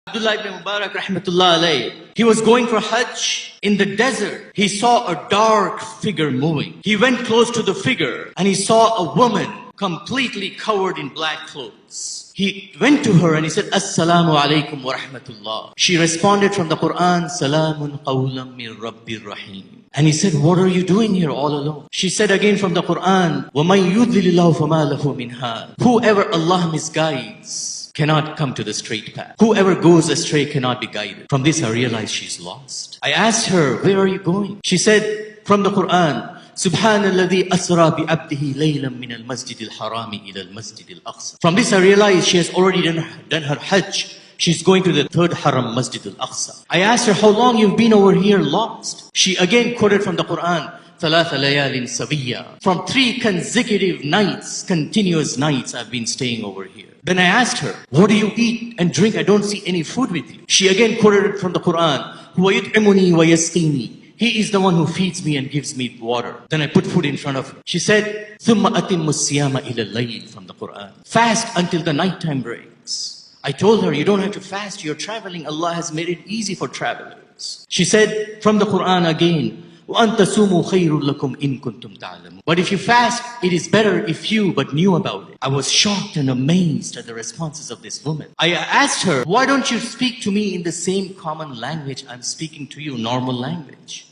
Abdullah ibn Mubarak rahmatullah alayh, he was going for Hajj in the desert. He saw a dark figure moving. He went close to the figure and he saw a woman completely covered in black clothes. He went to her and he said, Assalamu alaikum wa rahmatullah. She responded from the Qur'an, Salamun qawlam min Rabbir Rahim. And he said, what are you doing here all alone? She said again from the Qur'an, وَمَن يُضْلِلِ اللَّهُ فَمَا لَهُ مِنْ هَادٍ. Whoever Allah misguides cannot come to the straight path. Whoever goes astray cannot be guided. From this I realized she's lost. I asked her, where are you going? She said from the Qur'an, Subhanalladhi Asrā bi'abdihi laylan min al-masjid al-harami ila al-masjid al-aqsa. From this I realized she has already done her Hajj. She's going to the third haram, Masjid al-Aqsa. I asked her, how long you've been over here lost? She again quoted from the Qur'an, ثَلَاثَ لَيَالٍ سَوِيًّا. From 3 consecutive nights, continuous nights, I've been staying over here. Then I asked her, what do you eat and drink? I don't see any food with you. She again quoted from the Qur'an, هُوَ يُطْعِمُنِي وَيَسْقِينِي. He is the one who feeds me and gives me water. Then I put food in front of her. She said, ثُمَّ أَتِمُّ الصِّيَامَ إِلَى اللَّيْلِ from the Qur'an. Fast until the nighttime breaks. I told her, you don't have to fast, you're traveling. Allah has made it easy for travelers. She said from the Qur'an again, وَأَن تَصُومُوا خَيْرٌ لَكُمْ إِن كُنتُمْ تَعْلَمُونَ. But if you fast, it is better if you but knew about it. I was shocked and amazed at the responses of this woman. I asked her, why don't you speak to me in the same common language I'm speaking to you, normal language?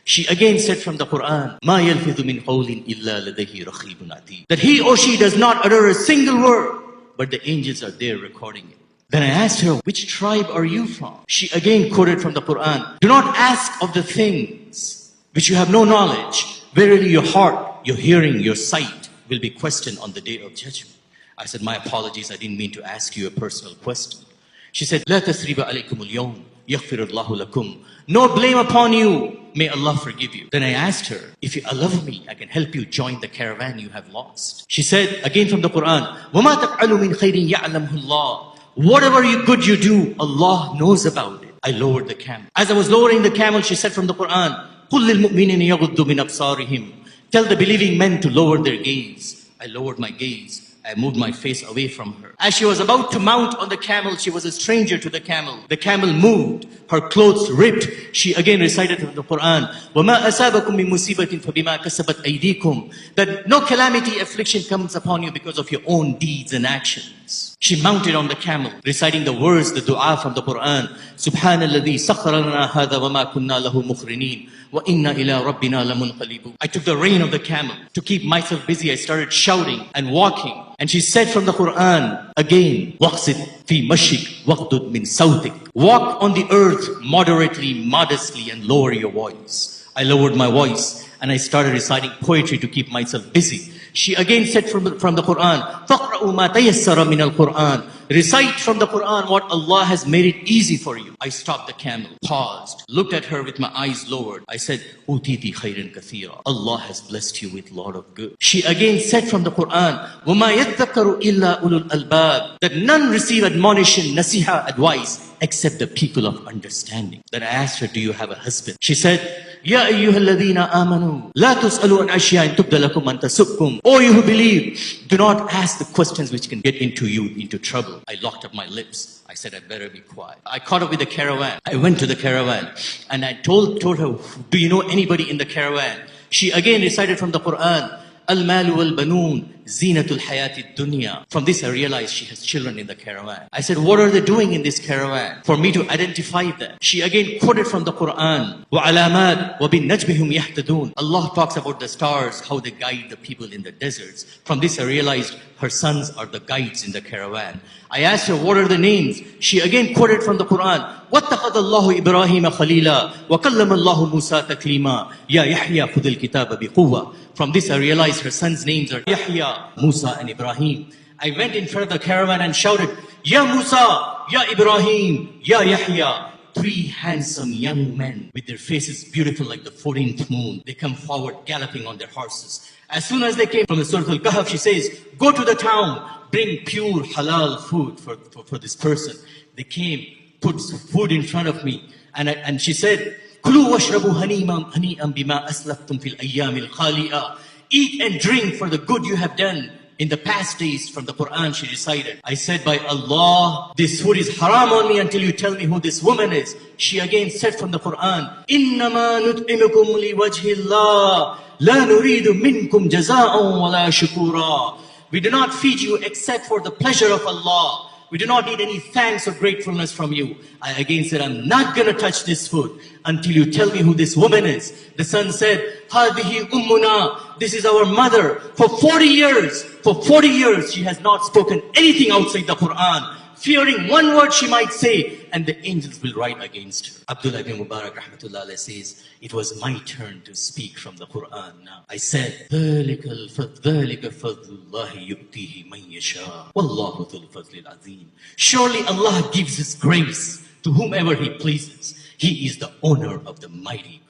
She again said from the Qur'an, مَا يَلْفِظُ مِنْ قَوْلٍ إِلَّا لَدَيْهِ رَقِيبٌ عَتِيدٌ. That he or she does not utter a single word, but the angels are there recording it. Then I asked her, which tribe are you from? She again quoted from the Qur'an, do not ask of the things which you have no knowledge. Verily your heart, your hearing, your sight will be questioned on the day of judgment. I said, my apologies, I didn't mean to ask you a personal question. She said, لا تثريب عليكم اليوم يغفر الله لكم. No blame upon you. May Allah forgive you. Then I asked her, if you love me, I can help you join the caravan you have lost. She said again from the Qur'an, وَمَا تَفْعَلُوا مِنْ خَيْرٍ يَعْلَمْهُ اللَّهُ. Whatever good you do, Allah knows about it. I lowered the camel. As I was lowering the camel, she said from the Qur'an, قُلْ لِلْمُؤْمِنِينَ يَغُضُّ مِنْ أَبْصَارِهِمْ. Tell the believing men to lower their gaze. I lowered my gaze. I moved my face away from her. As she was about to mount on the camel, she was a stranger to the camel. The camel moved. Her clothes ripped. She again recited from the Qur'an, وَمَا أَسَابَكُم مِّن مُّصِيبَةٍ فَبِمَا كَسَبَتْ أَيْدِيكُم. That no calamity, affliction comes upon you because of your own deeds and actions. She mounted on the camel, reciting the words, the dua from the Qur'an. سُبْحَانَ الَّذِي سَخَّرَ لَنَا هَذَا وَمَا كُنَّا لَهُ مُقْرِنِينَ وَإِنَّا إِلَىٰ رَبِّنَا لَمُنْقَلِبُونَ. I took the rein of the camel. To keep myself busy, I started shouting and walking. And she said from the Qur'an again, وَقْصِدْ فِي مَشِّكْ وَقْدُدْ مِنْ صَوْتِكْ. Walk on the earth moderately, modestly, and lower your voice. I lowered my voice and I started reciting poetry to keep myself busy. She again said from the Qur'an, فَقْرَأُوا مَا تَيَسَّرَ مِنَ الْقُرْآنِ. Recite from the Qur'an what Allah has made it easy for you. I stopped the camel, paused, looked at her with my eyes lowered. I said, أُوتِيتِ خَيْرًا كَثِيرًا. Allah has blessed you with a lot of good. She again said from the Qur'an, وَمَا يَذَّكَّرُ إِلَّا أُولُو الْأَلْبَابِ. That none receive admonition, nasiha, advice, except the people of understanding. Then I asked her, do you have a husband? She said, يَا أَيُّهَا الَّذِينَ آمَنُوا لَا تُسْأَلُوا عَنْ أَشْيَاءٍ تُبْدَ لَكُمْ أَنْ تَسُؤْكُمْ. O you who believe, do not ask the questions which can get into you into trouble. I locked up my lips. I said, I better be quiet. I caught up with the caravan. I went to the caravan and I told her, do you know anybody in the caravan? She again recited from the Qur'an, Al-Malu wal-Banoon Zinatul Hayati Dunya. From this I realized she has children in the caravan. I said, what are they doing in this caravan? For me to identify them. She again quoted from the Qur'an, وَعَلَامَاتٍ وَبِالنَّجْمِ هُمْ يَهْتَدُونَ. Allah talks about the stars, how they guide the people in the deserts. From this I realized her sons are the guides in the caravan. I asked her, what are the names? She again quoted from the Qur'an, وَاتَّخَذَ اللَّهُ إِبْرَاهِيمَ خَلِيلًا وَكَلَّمَ اللَّهُ مُوسَى تَكْلِيمًا يَا يَحْيَا خُذِ الْكِتَابَ بِقُوَّةٍ. From this I realized her sons' names are Yahya, Musa and Ibrahim. I went in front of the caravan and shouted, Ya Musa, Ya Ibrahim, Ya Yahya. 3 handsome young men with their faces beautiful like the 14th moon. They come forward galloping on their horses. As soon as they came from the Surah Al-Kahf, she says, go to the town, bring pure halal food for this person. They came, put food in front of me, and she said, Kulu washrabu hani'an bima aslaftum fil ayyamil khali'a. Eat and drink for the good you have done In the past days from the Qur'an she recited, I said, by Allah, this food is haram on me until you tell me who this woman is. She again said from the Qur'an, إِنَّمَا نُطْعِمُكُمْ لِوَجْهِ اللَّهِ لَا نُرِيدُ مِنْكُمْ جَزَاءً وَلَا شُكُورًا. We do not feed you except for the pleasure of Allah. We do not need any thanks or gratefulness from you. I again said, I'm not going to touch this food until you tell me who this woman is. The son said, هَذِهِ أُمُّنَا. This is our mother. For 40 years, she has not spoken anything outside the Qur'an, fearing one word she might say, and the angels will write against her. Abdullah ibn Mubarak rahmatullah alayhi says, it was my turn to speak from the Qur'an now. I said, ذَلِكَ فَضْلُ اللَّهِ يُؤْتِيهِ مَنْ يَشَاءُ وَاللَّهُ ذُو الْفَضْلِ الْعَظِيمِ. Surely Allah gives His grace to whomever He pleases. He is the owner of the mighty